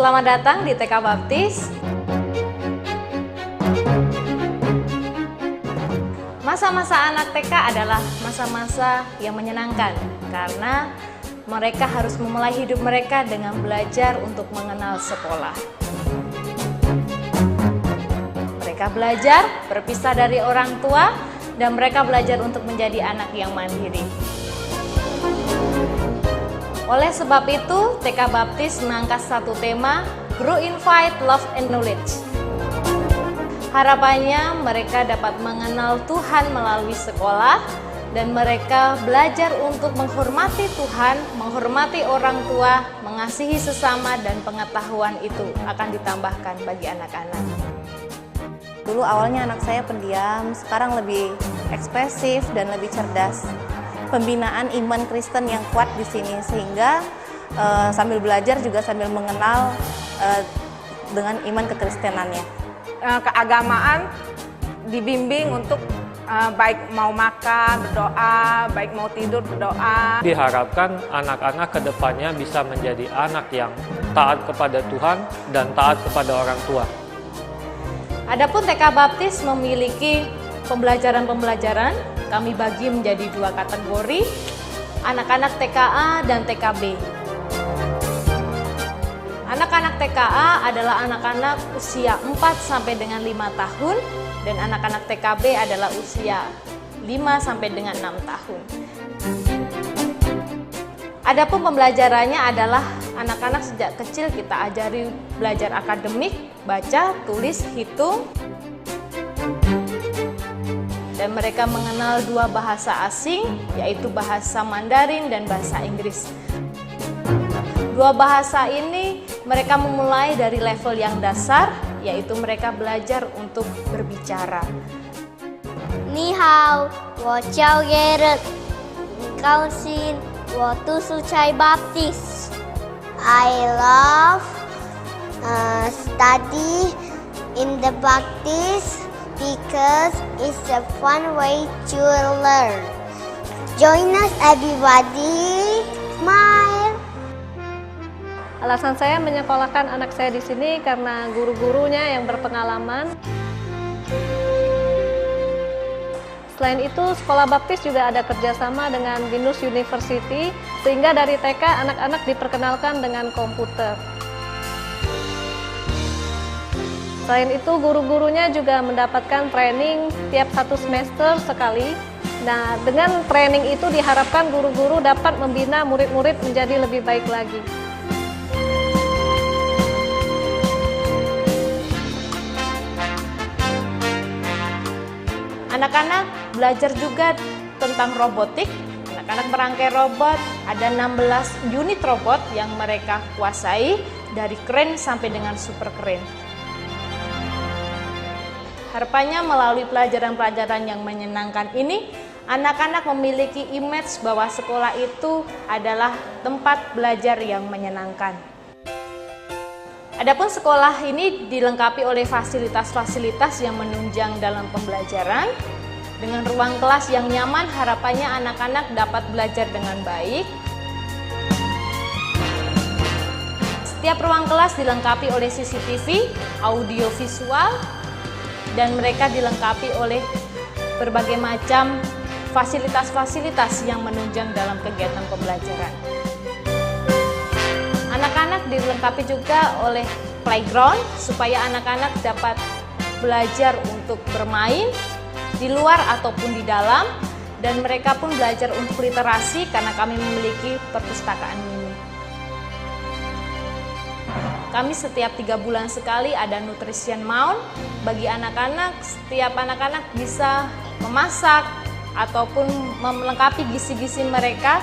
Selamat datang di TK Baptis. Masa-masa anak TK adalah masa-masa yang menyenangkan karena mereka harus memulai hidup mereka dengan belajar untuk mengenal sekolah. Mereka belajar berpisah dari orang tua dan mereka belajar untuk menjadi anak yang mandiri. Oleh sebab itu, TK Baptis mengangkat satu tema, Grow in Faith, Love and Knowledge. Harapannya mereka dapat mengenal Tuhan melalui sekolah dan mereka belajar untuk menghormati Tuhan, menghormati orang tua, mengasihi sesama, dan pengetahuan itu akan ditambahkan bagi anak-anak. Dulu awalnya anak saya pendiam, sekarang lebih ekspresif dan lebih cerdas. Pembinaan iman Kristen yang kuat di sini sehingga sambil belajar juga sambil mengenal dengan iman kekristenannya. Keagamaan dibimbing untuk baik mau makan berdoa, baik mau tidur berdoa. Diharapkan anak-anak kedepannya bisa menjadi anak yang taat kepada Tuhan dan taat kepada orang tua. Adapun TK Baptis memiliki pembelajaran-pembelajaran. Kami bagi menjadi dua kategori, anak-anak TKA dan TKB. Anak-anak TKA adalah anak-anak usia 4 sampai dengan 5 tahun dan anak-anak TKB adalah usia 5 sampai dengan 6 tahun. Adapun pembelajarannya adalah anak-anak sejak kecil kita ajari belajar akademik, baca, tulis, hitung, dan mereka mengenal dua bahasa asing, yaitu bahasa Mandarin dan bahasa Inggris. Dua bahasa ini mereka memulai dari level yang dasar, yaitu mereka belajar untuk berbicara. Ni hao, wo jiao ye ren, gao xin, wo du su cai Baptis. I love study in the Baptist because it's a fun way to learn. Join us everybody, smile. Alasan saya menyekolahkan anak saya di sini karena guru-gurunya yang berpengalaman. Selain itu, Sekolah Baptis juga ada kerjasama dengan Binus University, sehingga dari TK anak-anak diperkenalkan dengan komputer. Selain itu, guru-gurunya juga mendapatkan training tiap 1 semester sekali. Nah, dengan training itu diharapkan guru-guru dapat membina murid-murid menjadi lebih baik lagi. Anak-anak belajar juga tentang robotik. Anak-anak merangkai robot, ada 16 unit robot yang mereka kuasai dari keren sampai dengan super keren. Harapannya melalui pelajaran-pelajaran yang menyenangkan ini, anak-anak memiliki image bahwa sekolah itu adalah tempat belajar yang menyenangkan. Adapun sekolah ini dilengkapi oleh fasilitas-fasilitas yang menunjang dalam pembelajaran. Dengan ruang kelas yang nyaman, harapannya anak-anak dapat belajar dengan baik. Setiap ruang kelas dilengkapi oleh CCTV, audio visual, dan mereka dilengkapi oleh berbagai macam fasilitas-fasilitas yang menunjang dalam kegiatan pembelajaran. Anak-anak dilengkapi juga oleh playground supaya anak-anak dapat belajar untuk bermain di luar ataupun di dalam, dan mereka pun belajar untuk literasi karena kami memiliki perpustakaan mini. Kami setiap 3 bulan sekali ada nutrition month bagi anak-anak. Setiap anak-anak bisa memasak ataupun melengkapi gizi-gizi mereka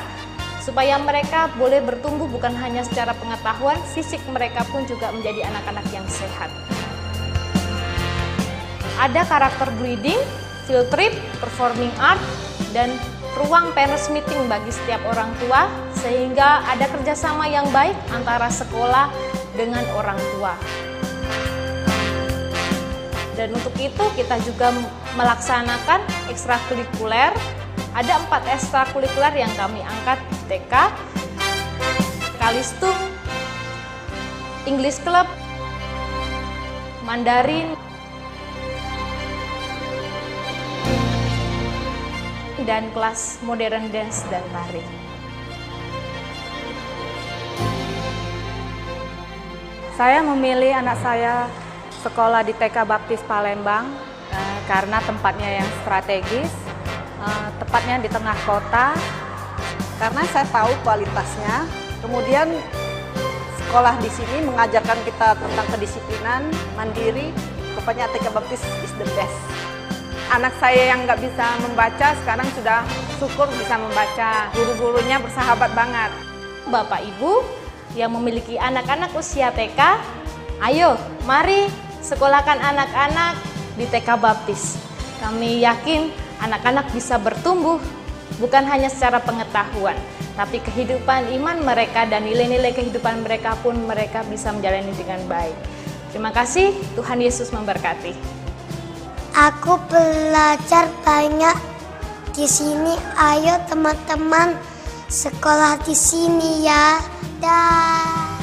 supaya mereka boleh bertumbuh bukan hanya secara pengetahuan, fisik mereka pun juga menjadi anak-anak yang sehat. Ada karakter breeding, field trip, performing art, dan ruang parents meeting bagi setiap orang tua sehingga ada kerjasama yang baik antara sekolah dengan orang tua. Dan untuk itu kita juga melaksanakan ekstrakurikuler. Ada 4 ekstrakurikuler yang kami angkat di TK. Kalistung, English Club, Mandarin, dan kelas modern dance dan tari. Saya memilih anak saya sekolah di TK Baptis Palembang karena tempatnya yang strategis, tepatnya di tengah kota. Karena saya tahu kualitasnya, kemudian sekolah di sini mengajarkan kita tentang kedisiplinan, mandiri, pokoknya TK Baptis is the best. Anak saya yang nggak bisa membaca sekarang sudah syukur bisa membaca. Guru-gurunya bersahabat banget. Bapak Ibu yang memiliki anak-anak usia TK, ayo mari sekolahkan anak-anak di TK Baptis. Kami yakin anak-anak bisa bertumbuh bukan hanya secara pengetahuan, tapi kehidupan iman mereka dan nilai-nilai kehidupan mereka pun mereka bisa menjalani dengan baik. Terima kasih, Tuhan Yesus memberkati. Aku belajar banyak di sini. Ayo teman-teman sekolah di sini ya. Dah.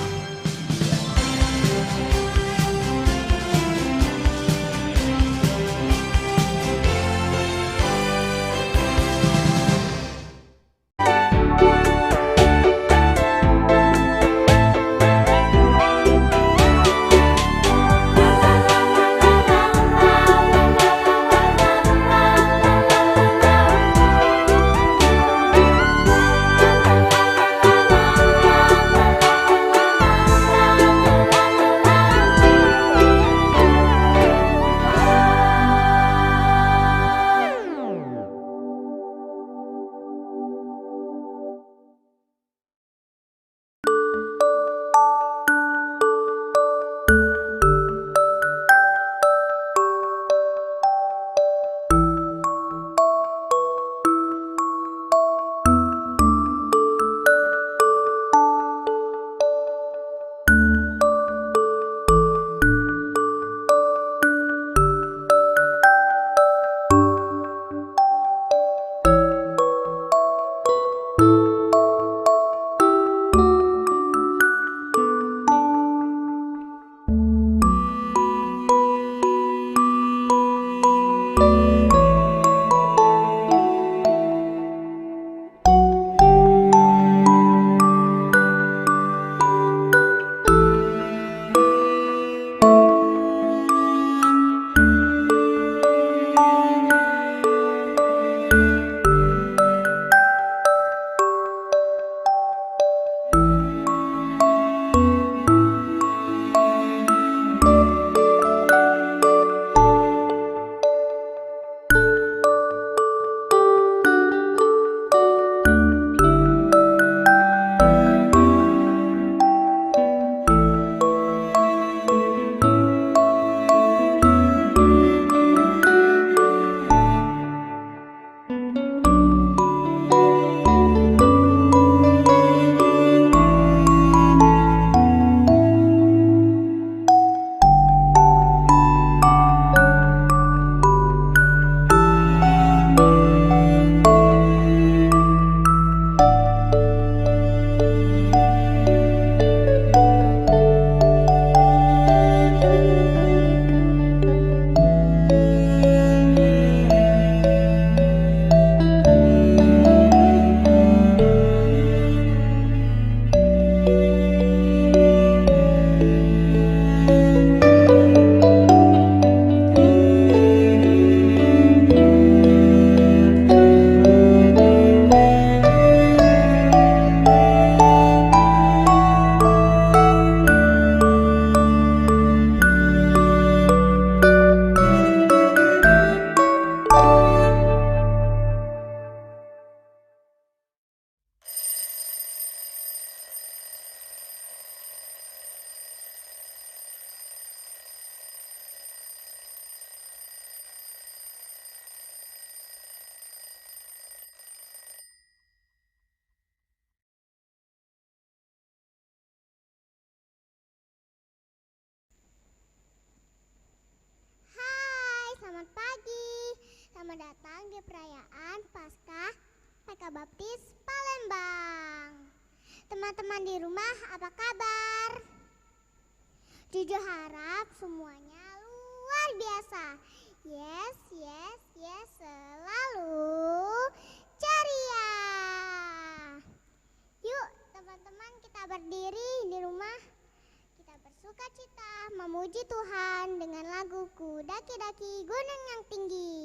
Selamat pagi, selamat datang di perayaan Paskah TK Baptis Palembang. Teman-teman di rumah apa kabar? Juju harap semuanya luar biasa. Yes, yes, yes, selalu ceria. Yuk teman-teman, kita berdiri di rumah. Kita bersuka cita memuji Tuhan dengan laguku Daki-daki Gunung yang Tinggi.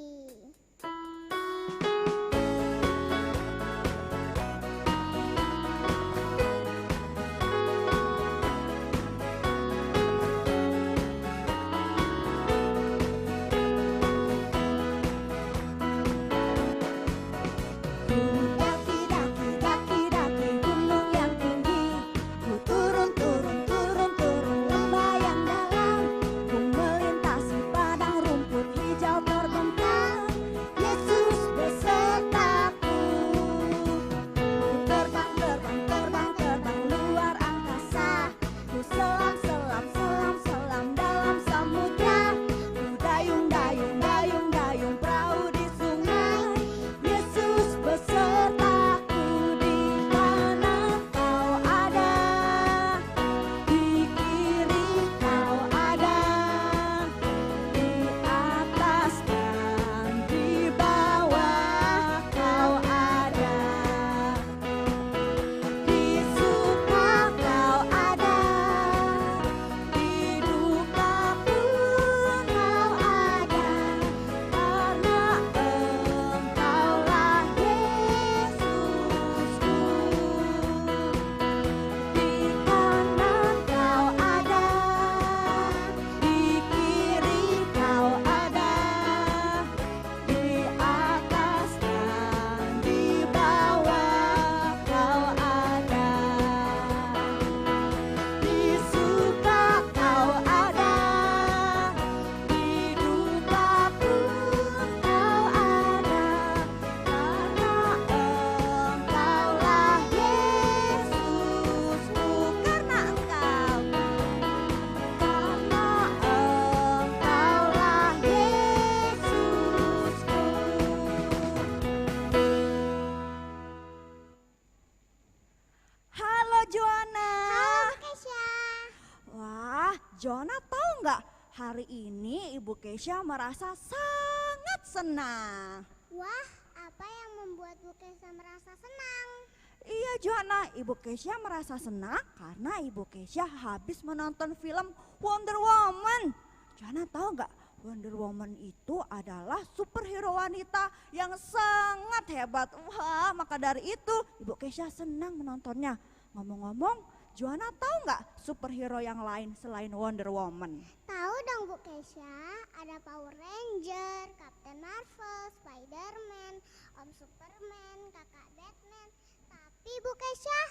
Joanna tahu nggak, hari ini Ibu Kesha merasa sangat senang. Wah, apa yang membuat Bu Kesha merasa senang? Iya Joanna, Ibu Kesha merasa senang karena Ibu Kesha habis menonton film Wonder Woman. Joanna tahu nggak, Wonder Woman itu adalah superhero wanita yang sangat hebat. Wah, maka dari itu Ibu Kesha senang menontonnya. Ngomong-ngomong, Joanna tahu nggak superhero yang lain selain Wonder Woman? Tahu dong Bu Kesha, ada Power Ranger, Captain Marvel, Spider-Man, Om Superman, Kakak Batman. Tapi Bu Kesha,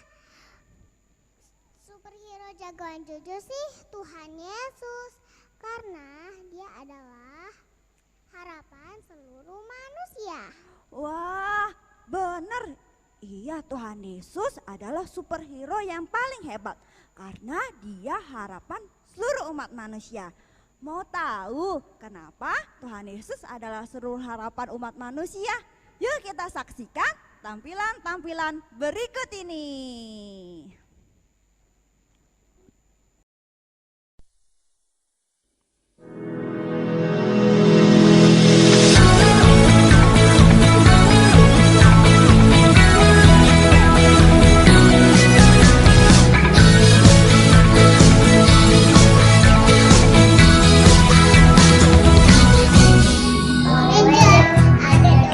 superhero jagoan Jojo sih Tuhan Yesus, karena dia adalah harapan seluruh manusia. Wah, bener. Iya, Tuhan Yesus adalah superhero yang paling hebat karena dia harapan seluruh umat manusia. Mau tahu kenapa Tuhan Yesus adalah seluruh harapan umat manusia? Yuk kita saksikan tampilan-tampilan berikut ini. Ada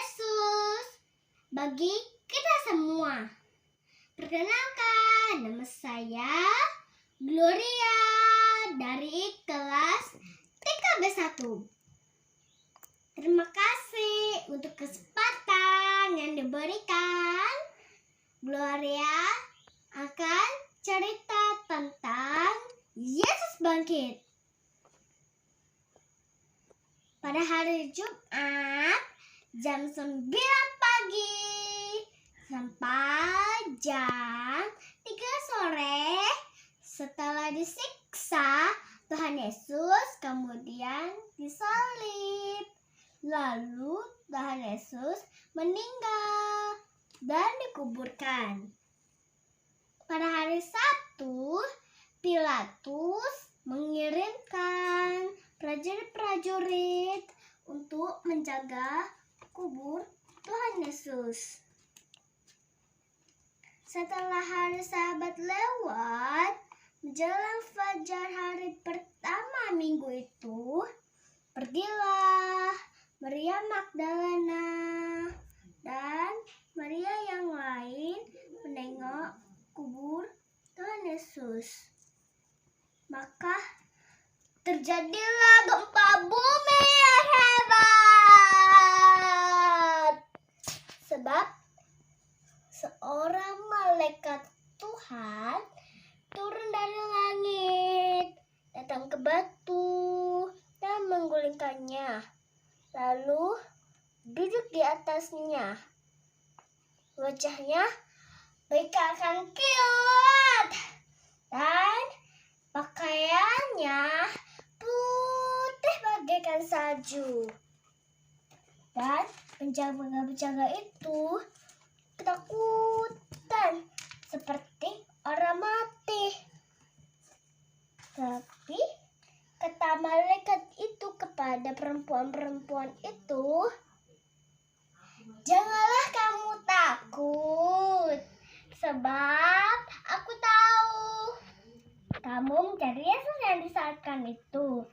Yesus bagi kita semua. Perkenalkan, nama saya Gloria dari kelas TKB 1. Terima kasih untuk kesempatan yang diberikan. Gloria akan cerita tentang Yesus bangkit. Pada hari Jumat jam 9 pagi sampai jam 3 sore, setelah disiksa, Tuhan Yesus kemudian disalib. Lalu Tuhan Yesus meninggal dan dikuburkan. Pada hari Sabtu, Pilatus mengirimkan prajurit-prajurit untuk menjaga kubur Tuhan Yesus. Setelah hari Sabat lewat, menjelang fajar hari pertama minggu itu, pergilah Maria Magdalena dan Maria yang lain menengok kubur Tuhan Yesus. Maka terjadilah gempa bumi yang hebat. Sebab seorang malaikat Tuhan turun dari langit, datang ke batu dan menggulingkannya, lalu duduk di atasnya. Wajahnya bagaikan kilat dan pakaiannya putih bagaikan salju. Dan penjaga-penjaga itu ketakutan seperti orang mati. Tapi kata malaikat itu kepada perempuan-perempuan itu, "Janganlah kamu takut, sebab aku tahu kamu mencari Yesus yang disalibkan itu.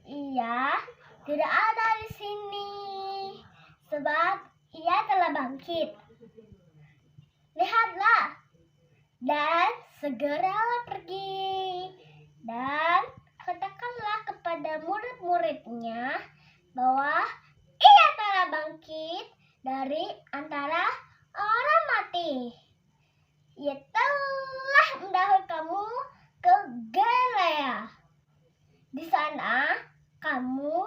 Ia tidak ada di sini, sebab ia telah bangkit. Lihatlah, dan segeralah pergi dan katakanlah kepada murid-muridnya bahwa ia telah bangkit dari antara orang mati. Ia telah mendahului kamu ke Galilea. Di sana kamu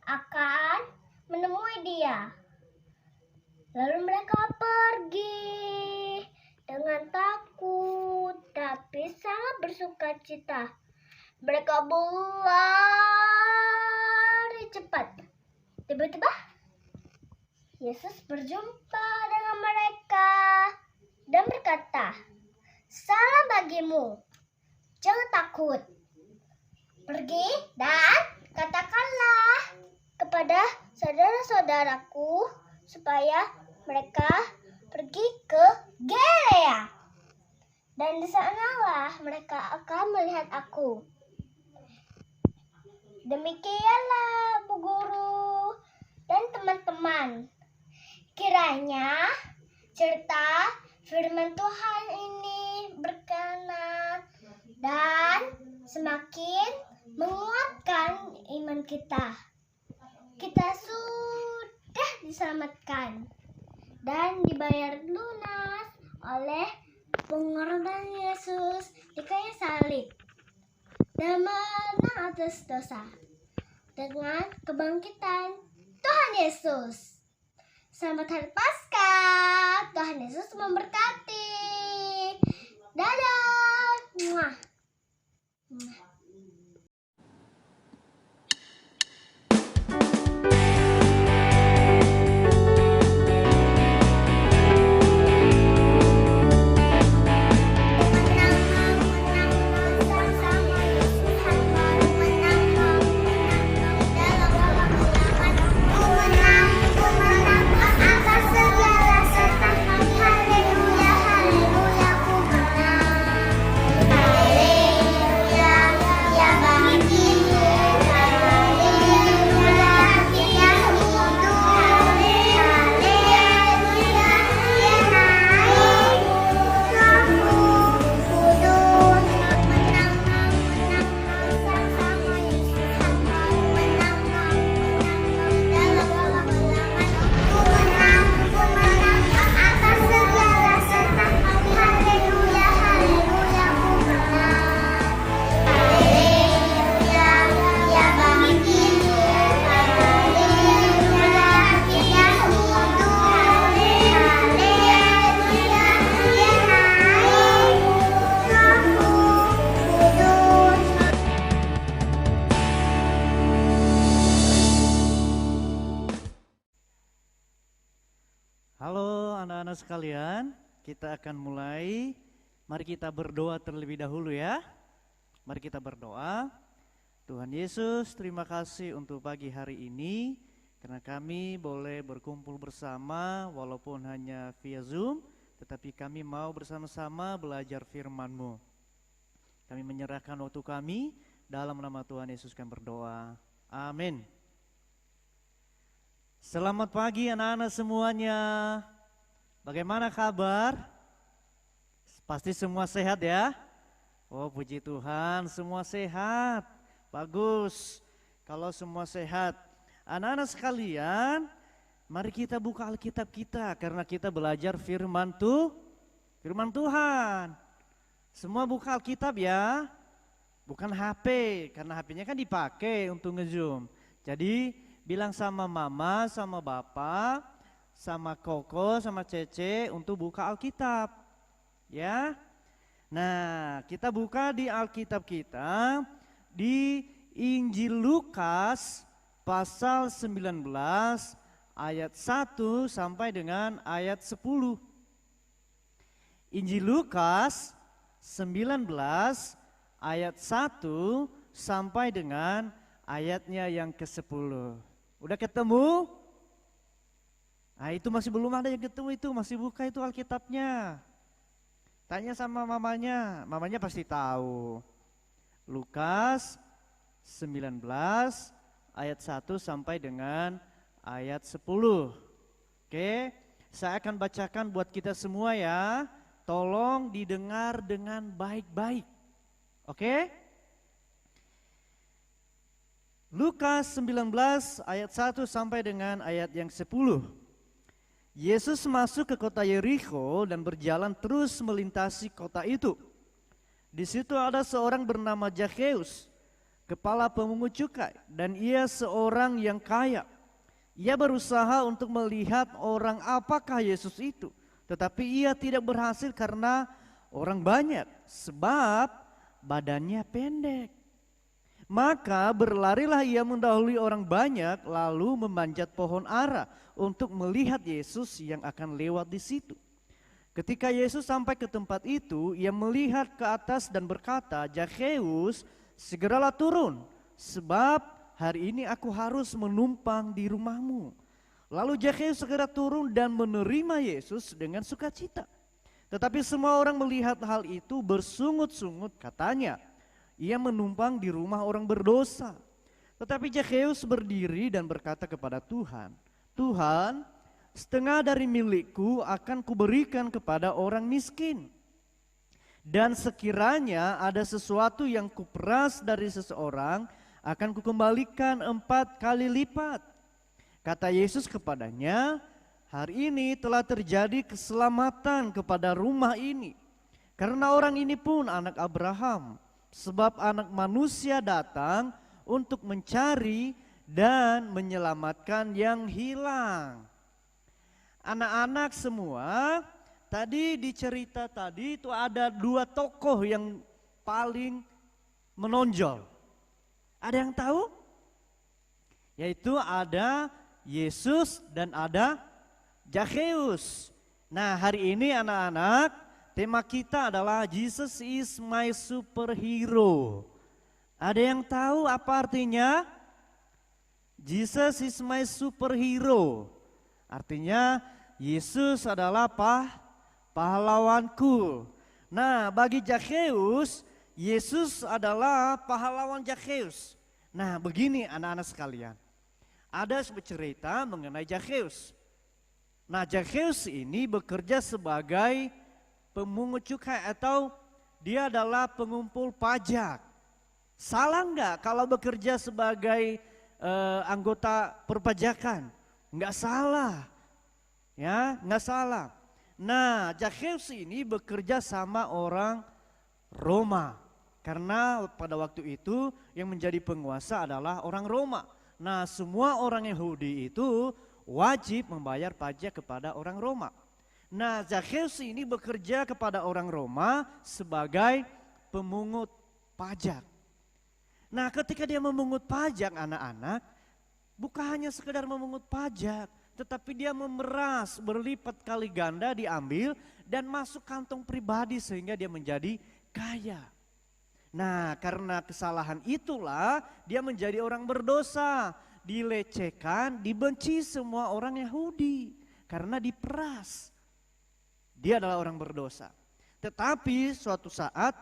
akan menemui dia." Lalu mereka pergi dengan takut tapi sangat bersukacita. Mereka berlari cepat. Tiba-tiba Yesus berjumpa dengan mereka dan berkata, "Salam bagimu, jangan takut. Pergi dan katakanlah kepada saudara-saudaraku supaya mereka pergi ke Galilea, dan di sanalah mereka akan melihat aku." Demikianlah Bu Guru dan teman-teman. Kiranya cerita firman Tuhan ini berkenan dan semakin menguatkan iman kita. Kita sudah diselamatkan dan dibayar lunas oleh pengorbanan Yesus di kayu salib dan menang atas dosa dengan kebangkitan Tuhan Yesus. Selamat Hari Paskah. Tuhan Yesus memberkati. Dadah. Muah. Haleluya, haleluya, ku menang. Halo anak-anak sekalian, kita akan mulai. Mari kita berdoa terlebih dahulu ya. Mari kita berdoa. Tuhan Yesus, terima kasih untuk pagi hari ini, karena kami boleh berkumpul bersama walaupun hanya via Zoom, tetapi kami mau bersama-sama belajar firman-Mu. Kami menyerahkan waktu kami, dalam nama Tuhan Yesus kami berdoa. Amin. Selamat pagi anak-anak semuanya. Bagaimana kabar? Pasti semua sehat ya? Oh puji Tuhan, semua sehat. Bagus. Kalau semua sehat. Anak-anak sekalian, mari kita buka Alkitab kita karena kita belajar firman Tuhan. Semua buka Alkitab ya. Bukan HP, karena HP-nya kan dipakai untuk nge-zoom. Jadi bilang sama mama, sama bapak, sama Koko, sama Cece untuk buka Alkitab. Ya. Nah, kita buka di Alkitab kita di Injil Lukas pasal 19 ayat 1 sampai dengan ayat 10. Injil Lukas 19 ayat 1 sampai dengan ayatnya yang ke-10. Udah ketemu? Nah itu masih belum ada yang ketemu, itu masih buka itu Alkitabnya. Tanya sama mamanya, mamanya pasti tahu. Lukas 19 ayat 1 sampai dengan ayat 10. Oke, saya akan bacakan buat kita semua ya. Tolong didengar dengan baik-baik. Oke? Lukas 19 ayat 1 sampai dengan ayat yang 10. Yesus masuk ke kota Yerikho dan berjalan terus melintasi kota itu. Di situ ada seorang bernama Zakheus, kepala pemungut cukai, dan ia seorang yang kaya. Ia berusaha untuk melihat orang apakah Yesus itu, tetapi ia tidak berhasil karena orang banyak, sebab badannya pendek. Maka berlarilah ia mendahului orang banyak, lalu memanjat pohon ara untuk melihat Yesus yang akan lewat di situ. Ketika Yesus sampai ke tempat itu, ia melihat ke atas dan berkata, "Zakheus, segeralah turun, sebab hari ini aku harus menumpang di rumahmu." Lalu Zakheus segera turun dan menerima Yesus dengan sukacita. Tetapi semua orang melihat hal itu bersungut-sungut, katanya, "Ia menumpang di rumah orang berdosa." Tetapi Zakheus berdiri dan berkata kepada Tuhan, "Tuhan, setengah dari milikku akan kuberikan kepada orang miskin. Dan sekiranya ada sesuatu yang kuperas dari seseorang, akan kukembalikan 4 kali lipat." Kata Yesus kepadanya, "Hari ini telah terjadi keselamatan kepada rumah ini, karena orang ini pun anak Abraham. Sebab anak manusia datang untuk mencari dan menyelamatkan yang hilang." Anak-anak semua, tadi di cerita tadi itu ada 2 tokoh yang paling menonjol. Ada yang tahu? Yaitu ada Yesus dan ada Zakheus. Nah hari ini anak-anak, tema kita adalah Jesus is my superhero. Ada yang tahu apa artinya? Jesus is my superhero. Artinya Yesus adalah pahlawanku. Nah bagi Zakheus, Yesus adalah pahlawan Zakheus. Nah begini anak-anak sekalian, ada sebuah cerita mengenai Zakheus. Nah Zakheus ini bekerja sebagai pemungut cukai atau dia adalah pengumpul pajak. Salah enggak kalau bekerja sebagai anggota perpajakan? Enggak salah. Ya, enggak salah. Nah, Zakheus ini bekerja sama orang Roma. Karena pada waktu itu yang menjadi penguasa adalah orang Roma. Nah, semua orang Yahudi itu wajib membayar pajak kepada orang Roma. Nah, Zakheus ini bekerja kepada orang Roma sebagai pemungut pajak. Nah, ketika dia memungut pajak anak-anak, bukan hanya sekedar memungut pajak, tetapi dia memeras berlipat kali ganda diambil dan masuk kantong pribadi sehingga dia menjadi kaya. Nah, karena kesalahan itulah dia menjadi orang berdosa, dilecehkan, dibenci semua orang Yahudi karena diperas. Dia adalah orang berdosa. Tetapi suatu saat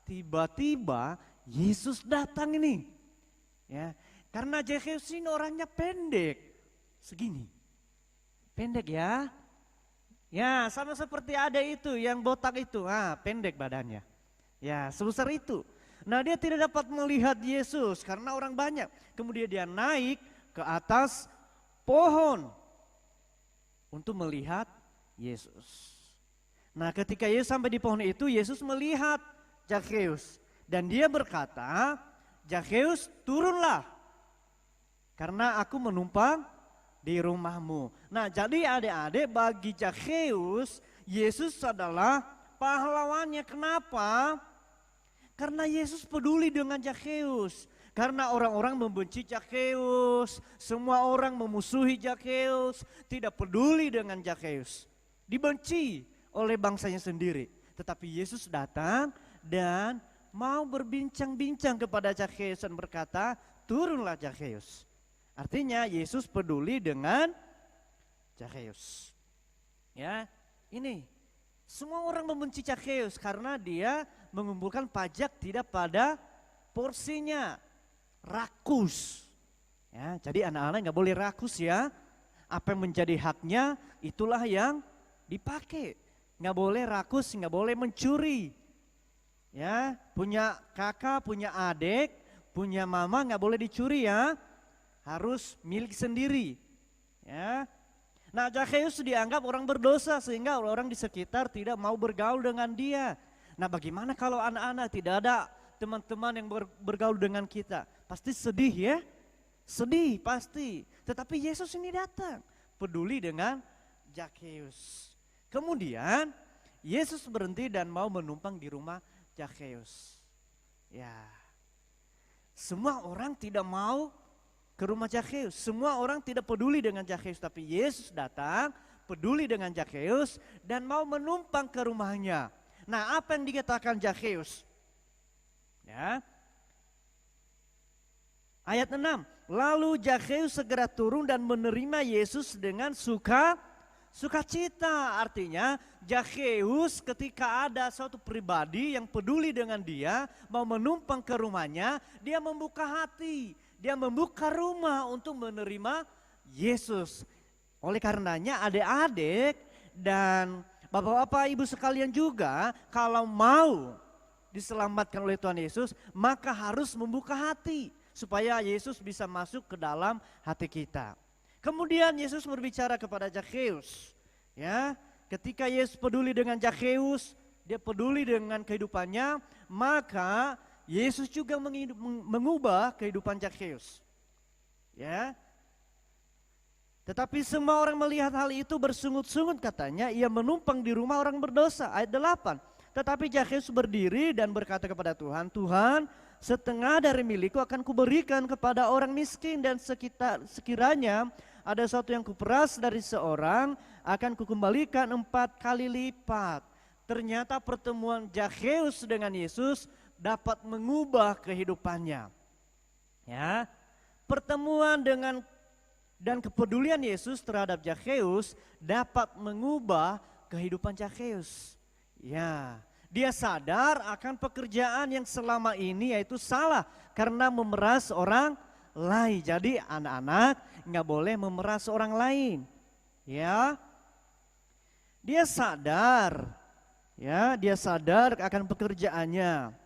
tiba-tiba Yesus datang ini. Ya, karena Zakheus ini orangnya pendek, segini. Pendek ya. Ya, sama seperti ada itu yang botak itu, pendek badannya. Ya, sebesar itu. Nah, dia tidak dapat melihat Yesus karena orang banyak. Kemudian dia naik ke atas pohon untuk melihat Yesus. Nah, ketika Yesus sampai di pohon itu, Yesus melihat Zakheus dan dia berkata, "Zakheus, turunlah, karena aku menumpang di rumahmu." Nah, jadi adik-adik, bagi Zakheus, Yesus adalah pahlawannya. Kenapa? Karena Yesus peduli dengan Zakheus. Karena orang-orang membenci Zakheus, semua orang memusuhi Zakheus, tidak peduli dengan Zakheus. Dibenci oleh bangsanya sendiri. Tetapi Yesus datang dan mau berbincang-bincang kepada Zakheus dan berkata, "Turunlah Zakheus." Artinya Yesus peduli dengan Zakheus. Ya, ini semua orang membenci Zakheus karena dia mengumpulkan pajak tidak pada porsinya, rakus. Ya, jadi anak-anak nggak boleh rakus ya. Apa yang menjadi haknya itulah yang dipakai. Nggak boleh rakus, nggak boleh mencuri. Ya, punya kakak, punya adik, punya mama nggak boleh dicuri ya. Harus milik sendiri. Ya. Nah, Zakheus dianggap orang berdosa sehingga orang di sekitar tidak mau bergaul dengan dia. Nah, bagaimana kalau anak-anak tidak ada teman-teman yang bergaul dengan kita? Pasti sedih ya, sedih pasti. Tetapi Yesus ini datang, peduli dengan Zakheus. Kemudian Yesus berhenti dan mau menumpang di rumah Zakheus. Ya, semua orang tidak mau ke rumah Zakheus. Semua orang tidak peduli dengan Zakheus, tapi Yesus datang, peduli dengan Zakheus dan mau menumpang ke rumahnya. Nah, apa yang dikatakan Zakheus? Ya. Ayat 6. Lalu Zakheus segera turun dan menerima Yesus dengan sukacita. Artinya Zakheus ketika ada suatu pribadi yang peduli dengan dia, mau menumpang ke rumahnya, dia membuka hati. Dia membuka rumah untuk menerima Yesus. Oleh karenanya adik-adik dan bapak-bapak, ibu sekalian juga, kalau mau diselamatkan oleh Tuhan Yesus, maka harus membuka hati supaya Yesus bisa masuk ke dalam hati kita. Kemudian Yesus berbicara kepada Zakheus. Ya, ketika Yesus peduli dengan Zakheus, dia peduli dengan kehidupannya, maka Yesus juga mengubah kehidupan Zakheus. Ya. Tetapi semua orang melihat hal itu bersungut-sungut, katanya ia menumpang di rumah orang berdosa. Ayat 8. Tetapi Zakheus berdiri dan berkata kepada Tuhan, "Tuhan, setengah dari milikku akan kuberikan kepada orang miskin, dan sekiranya ada sesuatu yang kuperas dari seorang, akan kukembalikan 4 kali lipat." Ternyata pertemuan Zakheus dengan Yesus dapat mengubah kehidupannya. Ya, pertemuan dan kepedulian Yesus terhadap Zakheus dapat mengubah kehidupan Zakheus. Ya, dia sadar akan pekerjaan yang selama ini yaitu salah karena memeras orang lain. Jadi anak-anak nggak boleh memeras orang lain. Ya, dia sadar. Ya, dia sadar akan pekerjaannya.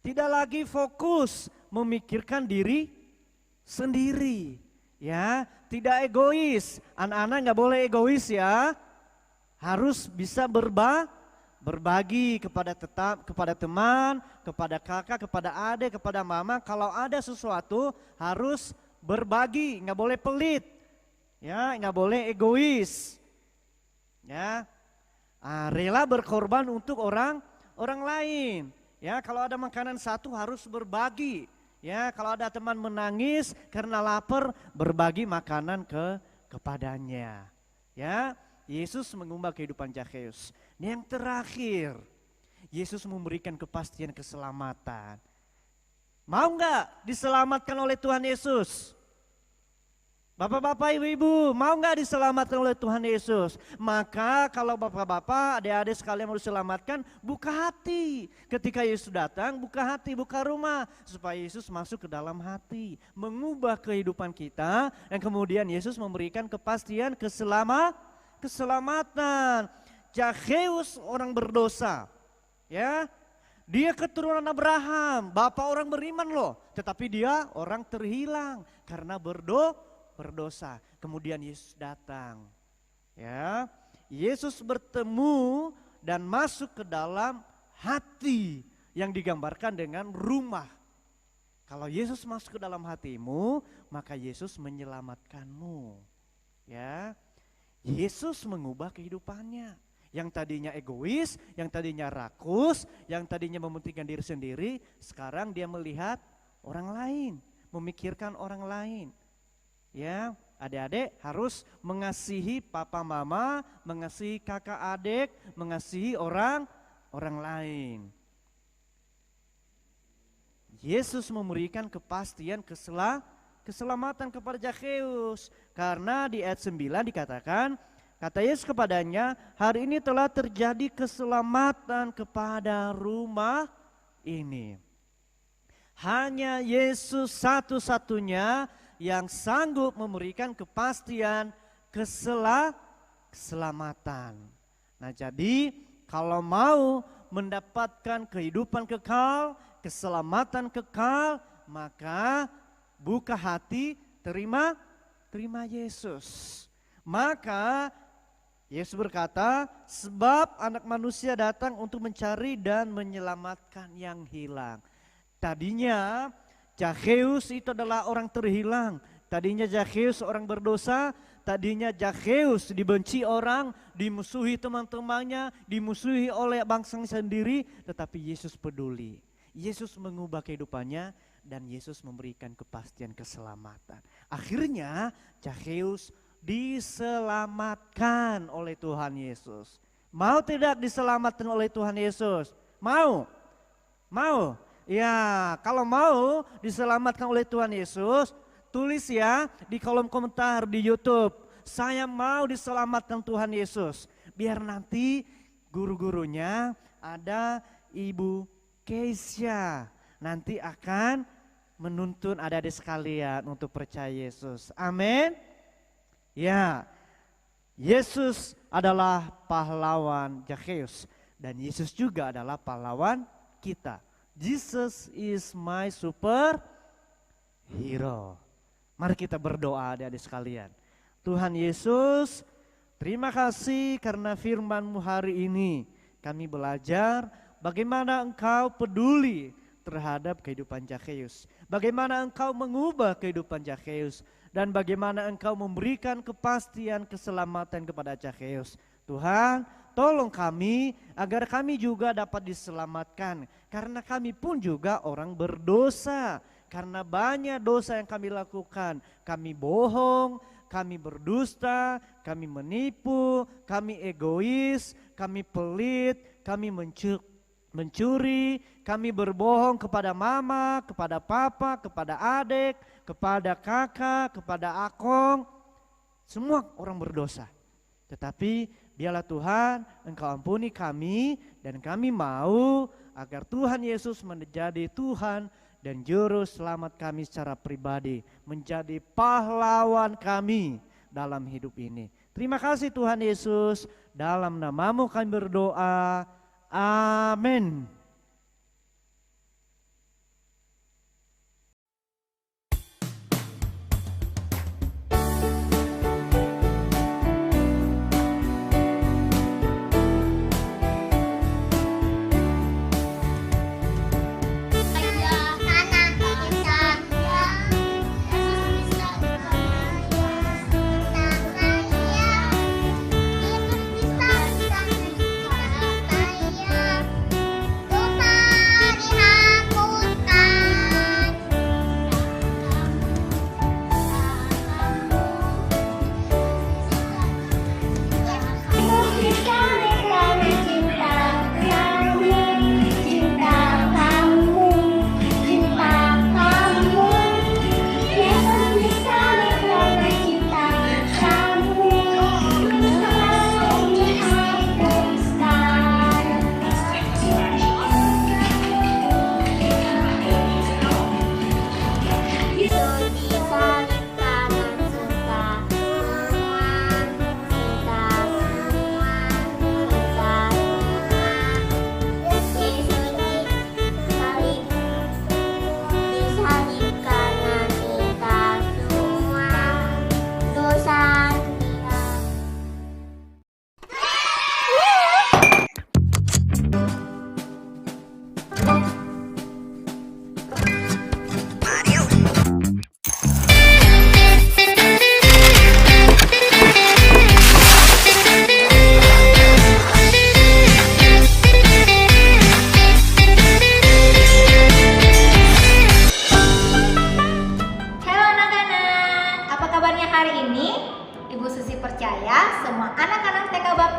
Tidak lagi fokus memikirkan diri sendiri, ya, tidak egois. Anak-anak nggak boleh egois ya, harus bisa berbagi kepada teman, kepada kakak, kepada adik, kepada mama. Kalau ada sesuatu harus berbagi, nggak boleh pelit, ya, nggak boleh egois, ya, rela berkorban untuk orang lain. Ya, kalau ada makanan satu harus berbagi. Ya, kalau ada teman menangis karena lapar, berbagi makanan ke kepadanya. Ya, Yesus mengubah kehidupan Zakheus. Yang terakhir, Yesus memberikan kepastian keselamatan. Mau nggak diselamatkan oleh Tuhan Yesus? Bapak-bapak, ibu-ibu, mau nggak diselamatkan oleh Tuhan Yesus? Maka kalau bapak-bapak, adik-adik sekalian mau diselamatkan, buka hati. Ketika Yesus datang, buka hati, buka rumah. Supaya Yesus masuk ke dalam hati. Mengubah kehidupan kita. Dan kemudian Yesus memberikan kepastian keselamatan. Zakheus orang berdosa. Ya, dia keturunan Abraham, bapak orang beriman loh. Tetapi dia orang terhilang karena berdosa. Kemudian Yesus datang. Ya, Yesus bertemu dan masuk ke dalam hati yang digambarkan dengan rumah. Kalau Yesus masuk ke dalam hatimu, maka Yesus menyelamatkanmu. Ya, Yesus mengubah kehidupannya. Yang tadinya egois, yang tadinya rakus, yang tadinya mementingkan diri sendiri, sekarang dia melihat orang lain, memikirkan orang lain. Ya, adik-adik harus mengasihi papa mama, mengasihi kakak adik, mengasihi orang lain. Yesus memberikan kepastian keselamatan kepada Zakheus. Karena di ayat 9 dikatakan, kata Yesus kepadanya, hari ini telah terjadi keselamatan kepada rumah ini. Hanya Yesus satu-satunya yang sanggup memberikan kepastian keselamatan. Nah, jadi kalau mau mendapatkan kehidupan kekal, keselamatan kekal, maka buka hati, terima Yesus. Maka Yesus berkata, sebab anak manusia datang untuk mencari dan menyelamatkan yang hilang. Tadinya Zakheus itu adalah orang terhilang. Tadinya Zakheus orang berdosa. Tadinya Zakheus dibenci orang, dimusuhi teman-temannya, dimusuhi oleh bangsanya sendiri. Tetapi Yesus peduli. Yesus mengubah kehidupannya dan Yesus memberikan kepastian keselamatan. Akhirnya Zakheus diselamatkan oleh Tuhan Yesus. Mau tidak diselamatkan oleh Tuhan Yesus? Mau? Ya, kalau mau diselamatkan oleh Tuhan Yesus, tulis ya di kolom komentar di YouTube, saya mau diselamatkan Tuhan Yesus. Biar nanti guru-gurunya ada Ibu Keisha, nanti akan menuntun adik-adik sekalian untuk percaya Yesus. Amin. Ya, Yesus adalah pahlawan Zakheus dan Yesus juga adalah pahlawan kita. Jesus is my super hero. Mari kita berdoa adik-adik sekalian. Tuhan Yesus, terima kasih karena firman-Mu hari ini. Kami belajar bagaimana Engkau peduli terhadap kehidupan Zakheus. Bagaimana Engkau mengubah kehidupan Zakheus. Dan bagaimana Engkau memberikan kepastian keselamatan kepada Zakheus. Tuhan, tolong kami agar kami juga dapat diselamatkan. Karena kami pun juga orang berdosa. Karena banyak dosa yang kami lakukan. Kami bohong, kami berdusta, kami menipu, kami egois, kami pelit, kami mencuri, kami berbohong kepada mama, kepada papa, kepada adik, kepada kakak, kepada akong. Semua orang berdosa. Tetapi biarlah Tuhan Engkau ampuni kami dan kami mau agar Tuhan Yesus menjadi Tuhan dan juru selamat kami secara pribadi, menjadi pahlawan kami dalam hidup ini. Terima kasih Tuhan Yesus, dalam nama-Mu kami berdoa. Amin. Yesus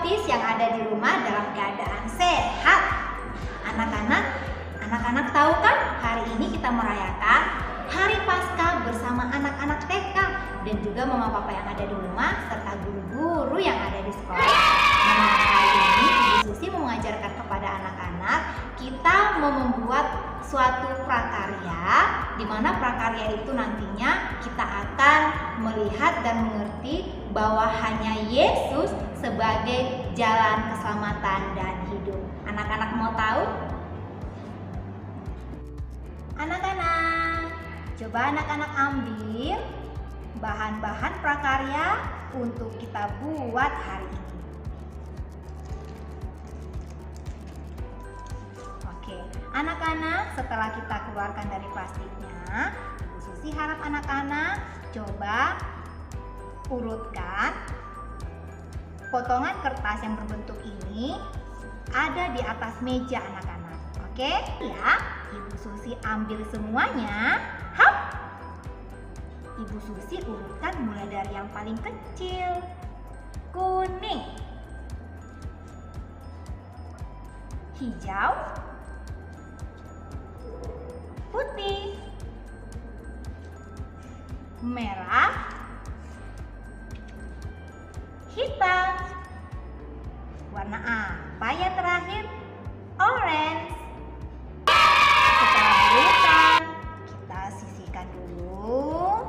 baptis yang ada di rumah dalam keadaan sehat. Anak-anak tahu kan hari ini kita merayakan Hari Paskah bersama anak-anak TK dan juga mama papa yang ada di rumah serta guru-guru yang ada di sekolah. Nah, kali ini Ibu Susi mau mengajarkan kepada anak-anak, kita mau membuat suatu prakarya, di mana prakarya itu nantinya kita akan melihat dan mengerti bahwa hanya Yesus sebagai jalan keselamatan dan hidup. Anak-anak mau tahu? Anak-anak, coba anak-anak ambil bahan-bahan prakarya untuk kita buat hari ini. Oke, anak-anak, setelah kita keluarkan dari plastiknya, Ibu Susi harap anak-anak coba urutkan potongan kertas yang berbentuk ini ada di atas meja anak-anak. Oke, ya, Ibu Susi ambil semuanya. Hap! Ibu Susi urutkan mulai dari yang paling kecil. Kuning, hijau, putih, merah, hitam. Warna apa yang terakhir? Orange. Setelah diurutkan, kita sisihkan dulu.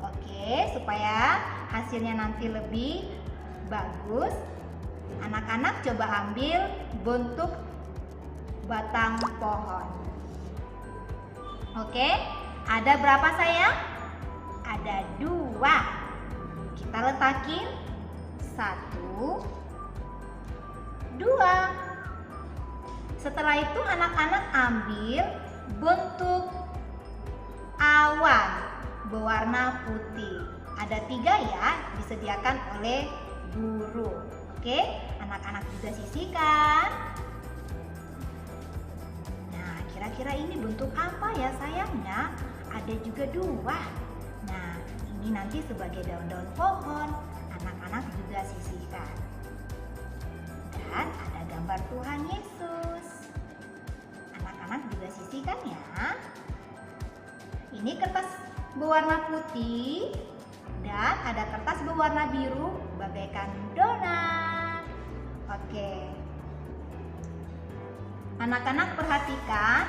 Oke, supaya hasilnya nanti lebih bagus. Anak-anak coba ambil bentuk batang pohon. Oke, ada berapa sayang? Ada 2. Kita letakin 1, 2. Setelah itu anak-anak ambil bentuk awan berwarna putih. Ada 3 ya, disediakan oleh guru. Oke, anak-anak juga sisihkan. Nah, kira-kira ini bentuk apa ya sayangnya? Ada juga 2. Nah, ini nanti sebagai daun-daun pohon. Anak-anak juga sisihkan. Dan ada gambar Tuhan Yesus. Anak-anak juga sisihkan ya. Ini kertas berwarna putih dan ada kertas berwarna biru bagaikan donat. Oke. Anak-anak perhatikan,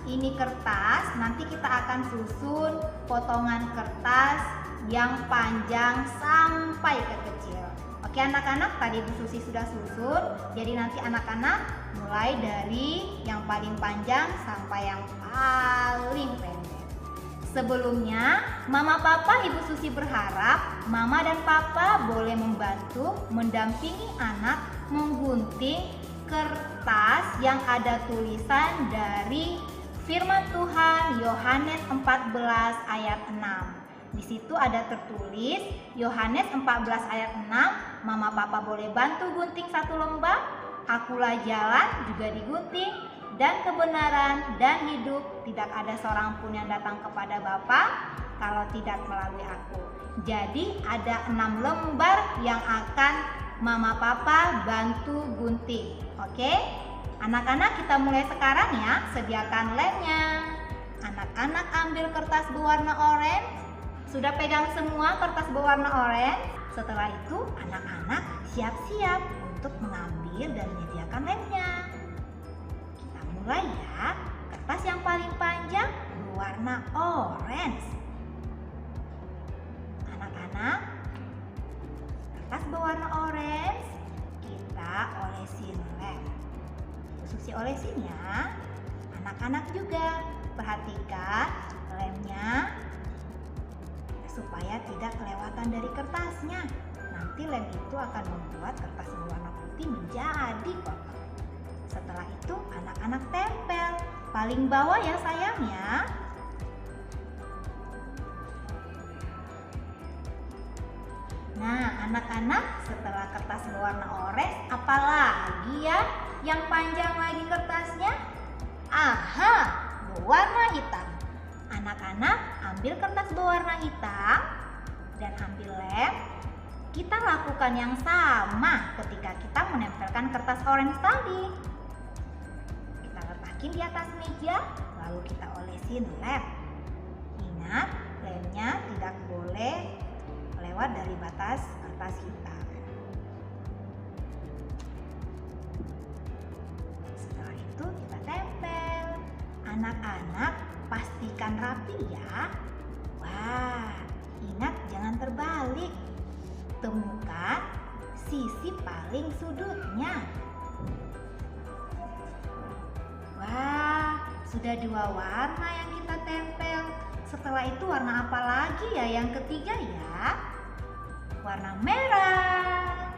ini kertas, nanti kita akan susun potongan kertas yang panjang sampai ke kecil. Oke anak-anak, tadi Bu Susi sudah susun, jadi nanti anak-anak mulai dari yang paling panjang sampai yang paling pendek. Sebelumnya, Mama Papa Ibu Susi berharap Mama dan Papa boleh membantu mendampingi anak menggunting kertas yang ada tulisan dari Firman Tuhan Yohanes 14 ayat 6. Di situ ada tertulis Yohanes 14 ayat 6, Mama Papa boleh bantu gunting 1 lembar, akulah jalan juga digunting, dan kebenaran dan hidup, tidak ada seorang pun yang datang kepada Bapa kalau tidak melalui aku. Jadi ada 6 lembar yang akan Mama Papa bantu gunting. Oke? Anak-anak kita mulai sekarang ya, sediakan lemnya. Anak-anak ambil kertas berwarna oranye. Sudah pegang semua kertas berwarna oranye? Setelah itu anak-anak siap-siap untuk mengambil dan menyediakan lemnya. Kita mulai ya. Kertas yang paling panjang berwarna orange. Anak-anak, kertas berwarna orange kita olesin lem. Susi olesin ya. Anak-anak juga perhatikan lemnya supaya tidak kelewatan dari kertasnya. Nanti lem itu akan membuat kertas berwarna putih menjadi kotor. Setelah itu anak-anak tempel paling bawah ya sayang ya. Nah anak-anak, setelah kertas berwarna oranye apalagi ya yang panjang lagi kertasnya? Aha, berwarna hitam. Anak-anak ambil kertas berwarna hitam dan ambil lem. Kita lakukan yang sama ketika kita kertas orange tadi. Kita letakin di atas meja, lalu kita olesin lem. Ingat, lemnya tidak boleh lewat dari batas kertas hitam. Setelah itu kita tempel. Anak-anak pastikan rapi ya. Wah, ingat jangan terbalik. Temukan sisi paling sudutnya. Wah, sudah 2 warna yang kita tempel. Setelah itu warna apa lagi ya yang ketiga ya? Warna merah.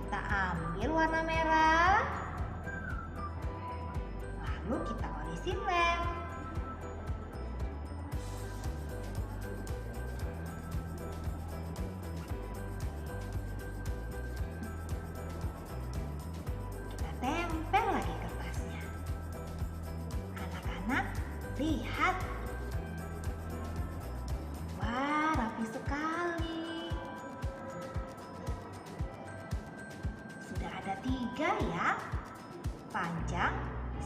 Kita ambil warna merah. Lalu kita olesin lem. Kita tempel lagi kertasnya. Anak-anak, lihat. Wah, rapi sekali. Sudah ada 3 ya. Panjang,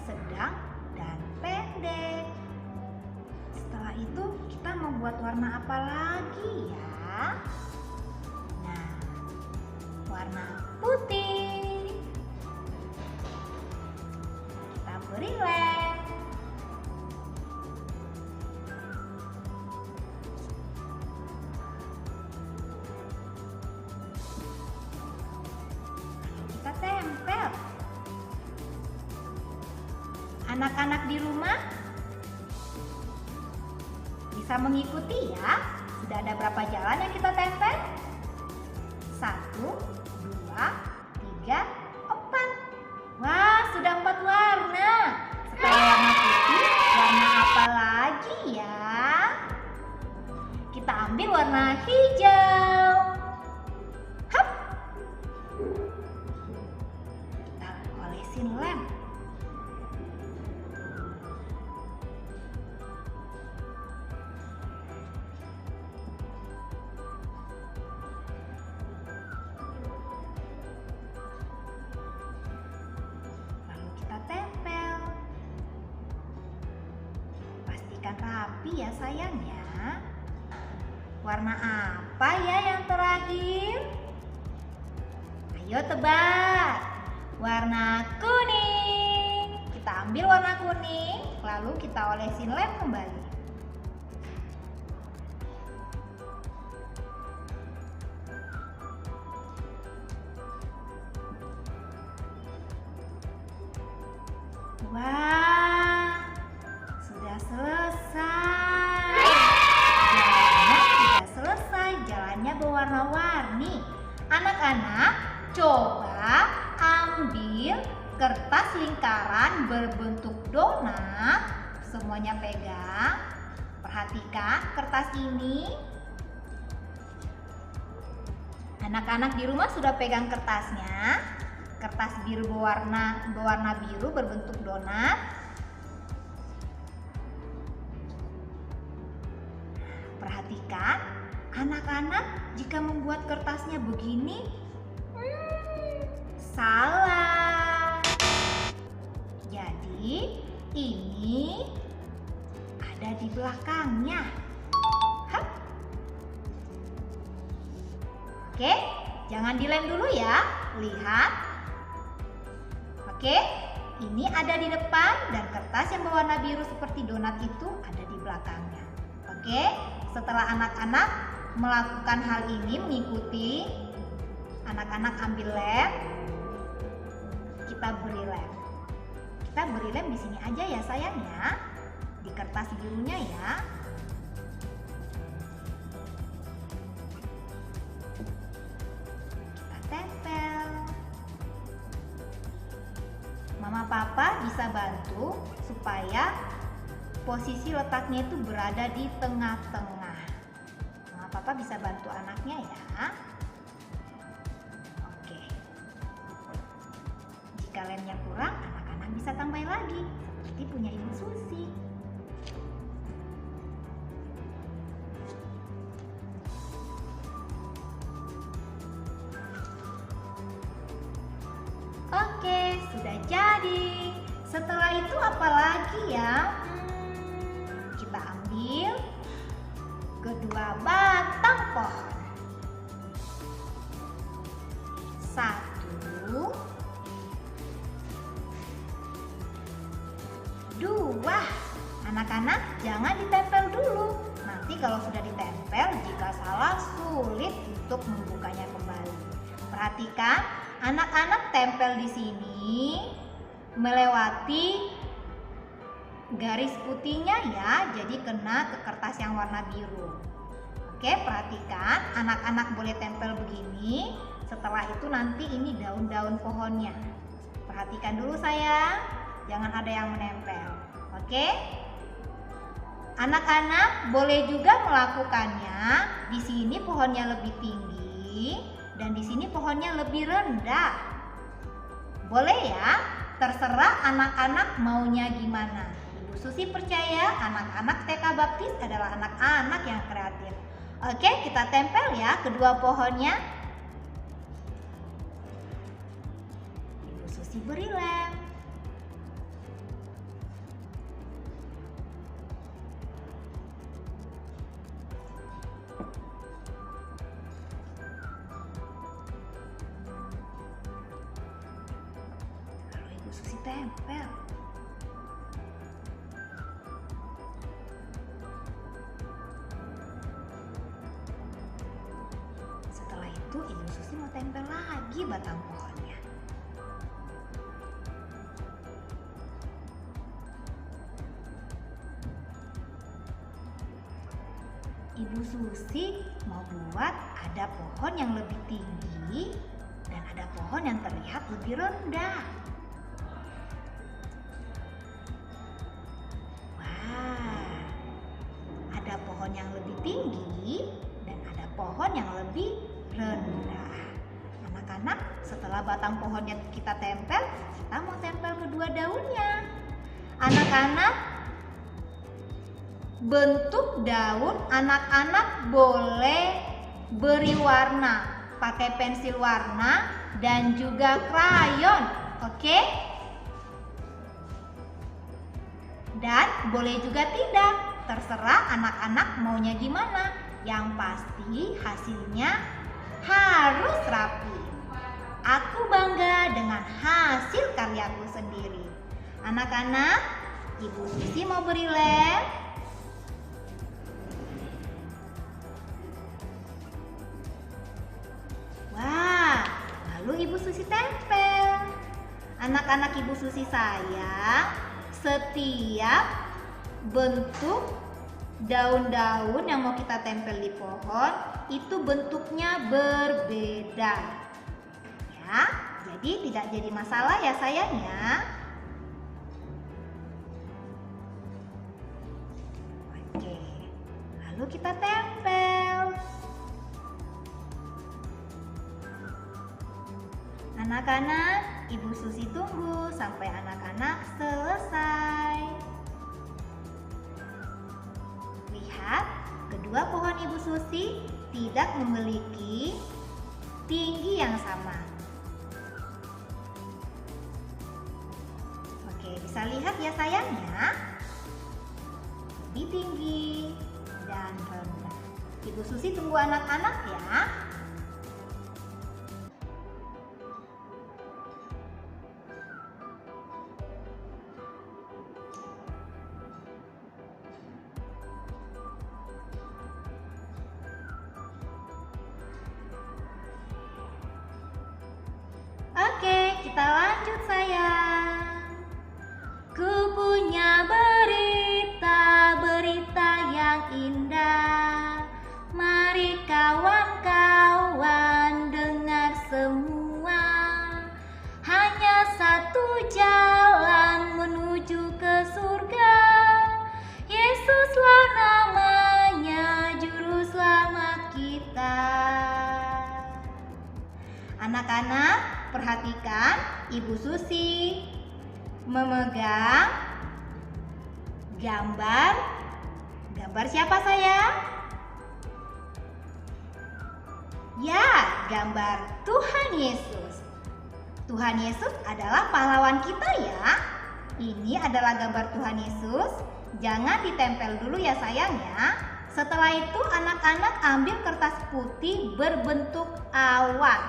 sedang, dan pendek. Setelah itu kita membuat warna apa lagi ya? Nah, warna putih. Kita beri lem. Lalu kita tempel. Anak-anak di rumah bisa mengikuti ya. Sudah ada berapa jalan yang kita tempel? 1, 2, 3, 4. Wah, sudah 4 warna. Setelah warna putih, warna apa lagi ya? Kita ambil warna hijau. Hap. Kita olesin lem. Tempel. Pastikan rapi ya sayang ya. Warna apa ya yang terakhir? Ayo tebak. Warna kuning. Kita ambil warna kuning, lalu kita olesin lem kembali. Wah, sudah selesai. Jalannya sudah selesai. Jalannya berwarna-warni. Anak-anak, coba ambil kertas lingkaran berbentuk donat. Semuanya pegang. Perhatikan kertas ini. Anak-anak di rumah sudah pegang kertasnya. Kertas biru berwarna biru berbentuk donat. Perhatikan, anak-anak jika membuat kertasnya begini, salah. Jadi ini ada di belakangnya. Hap. Oke, jangan dilem dulu ya. Lihat. Oke, ini ada di depan dan kertas yang berwarna biru seperti donat itu ada di belakangnya. Oke, setelah anak-anak melakukan hal ini, mengikuti, anak-anak ambil lem, kita beri lem. Kita beri lem di sini aja ya sayang ya, di kertas birunya ya. Kita tempel. Mama Papa bisa bantu supaya posisi letaknya itu berada di tengah-tengah. Mama Papa bisa bantu anaknya ya. Oke. Jika lemnya kurang, anak-anak bisa tambahin lagi. Seperti punya Ibu Susi. Oke, sudah jadi. Setelah itu apa lagi ya? Kita ambil kedua batang pohon. 1, 2. Anak-anak jangan ditempel dulu. Nanti kalau sudah ditempel, jika salah sulit untuk membukanya kembali. Perhatikan, anak-anak tempel di sini melewati garis putihnya ya, jadi kena ke kertas yang warna biru. Oke, perhatikan, anak-anak boleh tempel begini. Setelah itu nanti ini daun-daun pohonnya. Perhatikan dulu sayang, jangan ada yang menempel. Oke? Anak-anak boleh juga melakukannya. Di sini pohonnya lebih tinggi dan di sini pohonnya lebih rendah. Boleh ya? Terserah anak-anak maunya gimana. Ibu Susi percaya anak-anak TK Baptis adalah anak-anak yang kreatif. Oke, kita tempel ya kedua pohonnya. Ibu Susi beri lem. Lalu Ibu Susi tempel. Setelah itu Ibu Susi mau tempel lagi batang pohonnya. Ibu Susi mau buat ada pohon yang lebih tinggi dan ada pohon yang terlihat lebih rendah. Wah, ada pohon yang lebih tinggi dan ada pohon yang lebih rendah. Anak-anak, setelah batang pohonnya kita tempel, kita mau tempel kedua daunnya. Anak-anak, bentuk daun anak-anak boleh beri warna, pakai pensil warna dan juga krayon, oke? Dan boleh juga tidak, terserah anak-anak maunya gimana. Yang pasti hasilnya harus rapi. Aku bangga dengan hasil karyaku sendiri. Anak-anak, Ibu Susi mau beri lem. Wah, lalu Ibu Susi tempel. Anak-anak Ibu Susi sayang, setiap bentuk daun-daun yang mau kita tempel di pohon itu bentuknya berbeda. Ya, jadi tidak jadi masalah ya sayang ya. Oke, lalu kita tempel. Anak-anak, Ibu Susi tunggu sampai anak-anak selesai. Lihat, kedua pohon Ibu Susi tidak memiliki tinggi yang sama. Oke, bisa lihat ya sayangnya, lebih tinggi dan rendah. Ibu Susi tunggu anak-anak ya. Oke, kita lanjut sayang. Ku punya berita yang indah. Mari kawan-kawan dengar semua. Hanya satu jalan menuju ke surga. Yesuslah namanya, juru selamat kita. Anak-anak, perhatikan, Ibu Susi memegang gambar siapa sayang? Ya, gambar Tuhan Yesus. Tuhan Yesus adalah pahlawan kita ya. Ini adalah gambar Tuhan Yesus. Jangan ditempel dulu ya sayang ya. Setelah itu anak-anak ambil kertas putih berbentuk awan.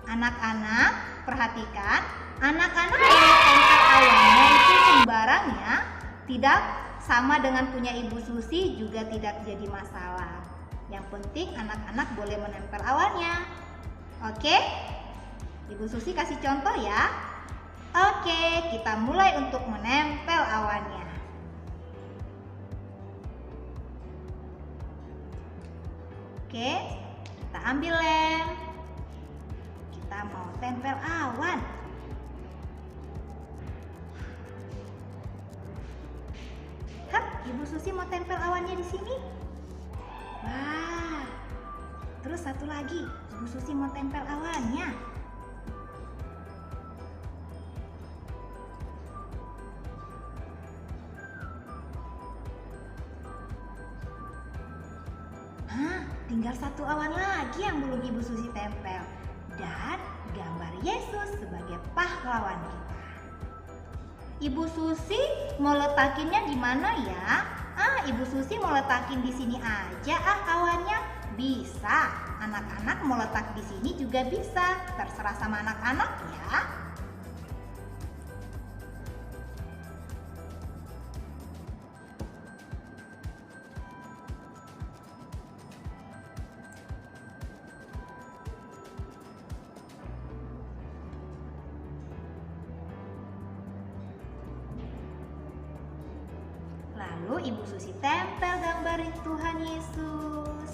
Anak-anak perhatikan, anak-anak boleh tempel awannya itu sembarang ya. Tidak sama dengan punya Ibu Susi juga tidak jadi masalah. Yang penting anak-anak boleh menempel awannya. Oke? Ibu Susi kasih contoh ya. Oke, kita mulai untuk menempel awannya. Oke, kita ambil lem. Kita mau tempel awan. Hap, Ibu Susi mau tempel awannya di sini. Wah. Terus satu lagi, Ibu Susi mau tempel awannya. Tinggal satu awan lagi yang belum Ibu Susi tempel. Dan gambar Yesus sebagai pahlawan kita. Ibu Susi mau letakinnya di mana ya? Ibu Susi mau letakin di sini aja awannya. Bisa. Anak-anak mau letak di sini juga bisa. Terserah sama anak-anak ya. Lalu Ibu Susi tempel gambar Tuhan Yesus.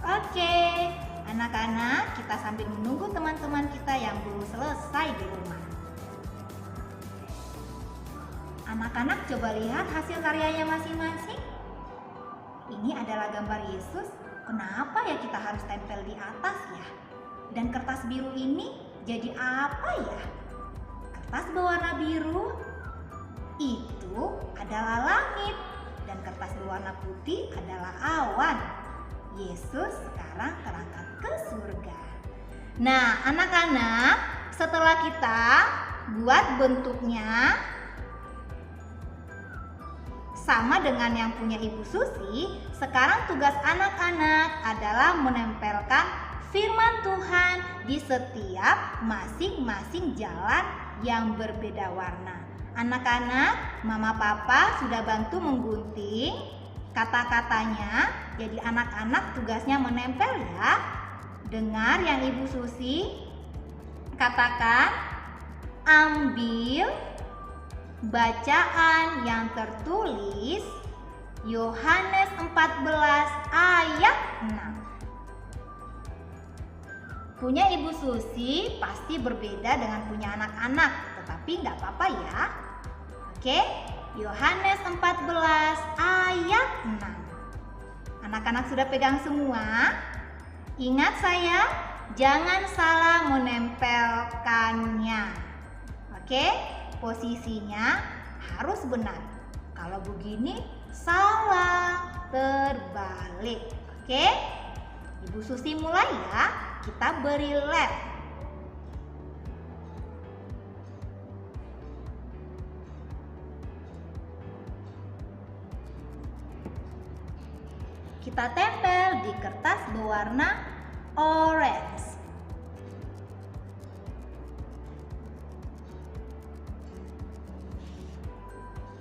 Oke, anak-anak, kita sambil menunggu teman-teman kita yang belum selesai di rumah. Anak-anak coba lihat hasil karyanya masing-masing. Ini adalah gambar Yesus. Kenapa ya kita harus tempel di atas ya? Dan kertas biru ini jadi apa ya? Kertas berwarna biru itu adalah langit. Dan kertas berwarna putih adalah awan. Yesus sekarang terangkat ke surga. Nah, anak-anak, setelah kita buat bentuknya sama dengan yang punya Ibu Susi, sekarang tugas anak-anak adalah menempelkan firman Tuhan di setiap masing-masing jalan yang berbeda warna. Anak-anak, Mama Papa sudah bantu menggunting kata-katanya, jadi anak-anak tugasnya menempel ya. Dengar yang Ibu Susi katakan, ambil bacaan yang tertulis Yohanes 14 ayat 6. Punya Ibu Susi pasti berbeda dengan punya anak-anak, tetapi nggak apa-apa ya. Oke, Yohanes 14 ayat 6. Anak-anak sudah pegang semua? Ingat saya, jangan salah menempelkannya. Oke? Posisinya harus benar. Kalau begini salah, terbalik. Oke? Ibu Susi mulai ya. Kita beri lem. Kita tempel di kertas berwarna orange.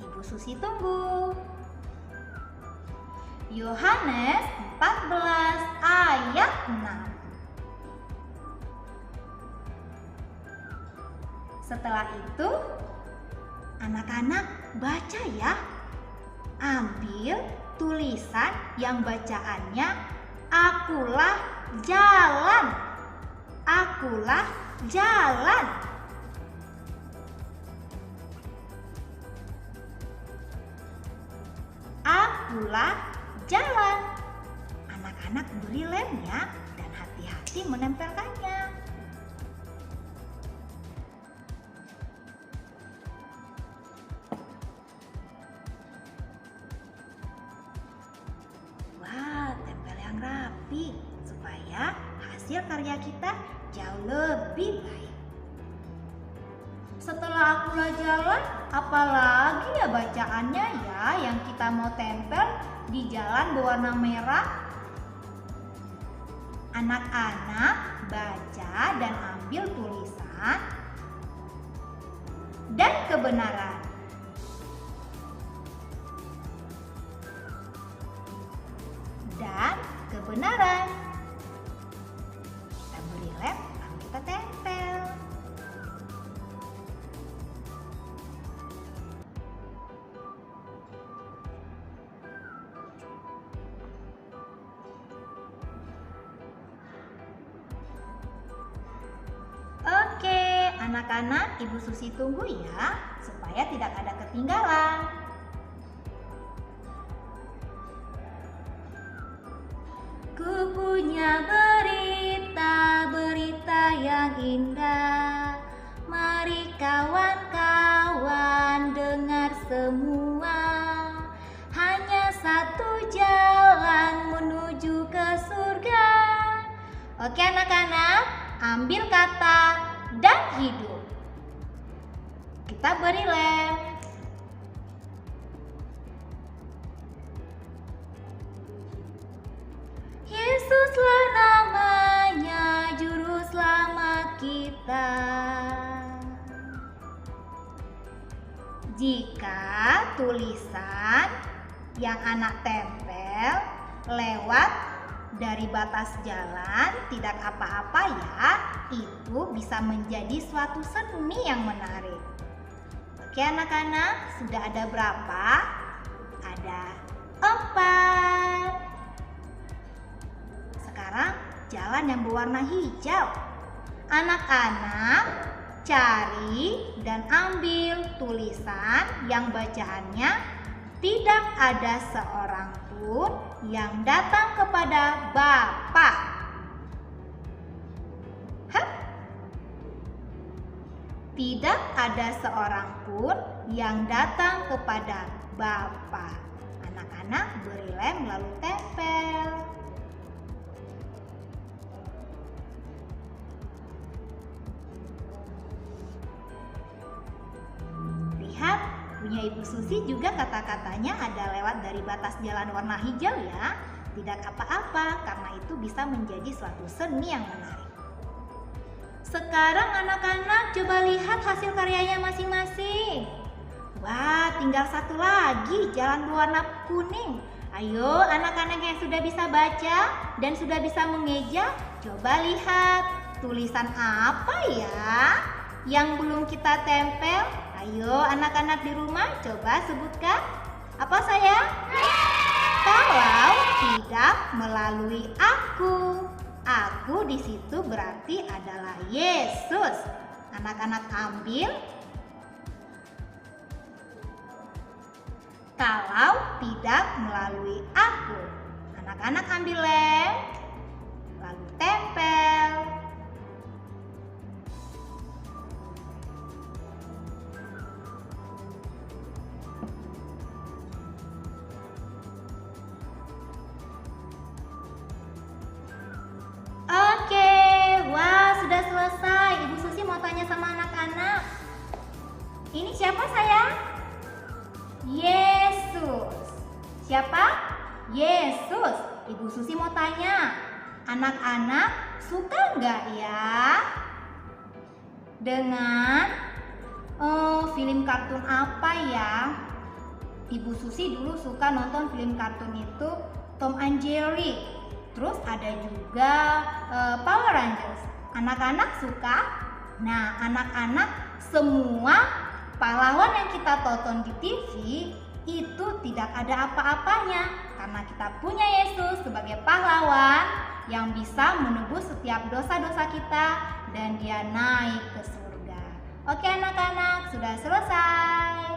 Ibu Susi tunggu. Yohanes 14 ayat 6. Setelah itu, anak-anak baca ya. Ambil tulisan yang bacaannya akulah jalan. Akulah jalan. Akulah jalan. Anak-anak beri lem ya dan hati-hati menempelkannya. karya kita jauh lebih baik. Setelah akulah jalan, apalagi ya bacaannya ya yang kita mau tempel di jalan berwarna merah? Anak-anak baca dan ambil tulisan dan kebenaran. Dan kebenaran. Kita beri lem, lalu kita tempel. Oke, anak-anak, Ibu Susi tunggu ya, supaya tidak ada ketinggalan. Ku punya berita yang indah. Mari kawan-kawan dengar semua. Hanya satu jalan menuju ke surga. Oke anak-anak, ambil kata dan hidup. Kita beri lem. Yesuslah namanya, juru selamat kita. Jika tulisan yang anak tempel lewat dari batas jalan tidak apa-apa ya, itu bisa menjadi suatu seni yang menarik. Oke anak-anak, sudah ada berapa? Ada 4. Sekarang jalan yang berwarna hijau. Anak-anak cari dan ambil tulisan yang bacaannya tidak ada seorang pun yang datang kepada Bapa. Tidak ada seorang pun yang datang kepada Bapa. Anak-anak beri lem lalu tempel. Lihat, punya Ibu Susi juga kata-katanya ada lewat dari batas jalan warna hijau ya. Tidak apa-apa, karena itu bisa menjadi suatu seni yang menarik. Sekarang anak-anak coba lihat hasil karyanya masing-masing. Wah, tinggal satu lagi jalan berwarna kuning. Ayo anak-anak yang sudah bisa baca dan sudah bisa mengeja, coba lihat tulisan apa ya yang belum kita tempel. Ayo anak-anak di rumah coba sebutkan. Apa sayang? Kalau tidak melalui aku. Aku di situ berarti adalah Yesus. Anak-anak ambil. Kalau tidak melalui aku. Anak-anak ambil lem. Lalu tempel. Oke, wah sudah selesai. Ibu Susi mau tanya sama anak-anak. Ini siapa sayang? Yesus. Siapa? Yesus. Ibu Susi mau tanya, anak-anak suka nggak ya dengan film kartun apa ya? Ibu Susi dulu suka nonton film kartun itu Tom and Jerry. Terus ada juga Power Rangers. Anak-anak suka? Nah, anak-anak semua pahlawan yang kita tonton di TV itu tidak ada apa-apanya karena kita punya Yesus sebagai pahlawan yang bisa menebus setiap dosa-dosa kita dan dia naik ke surga. Oke anak-anak, sudah selesai.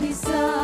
bisa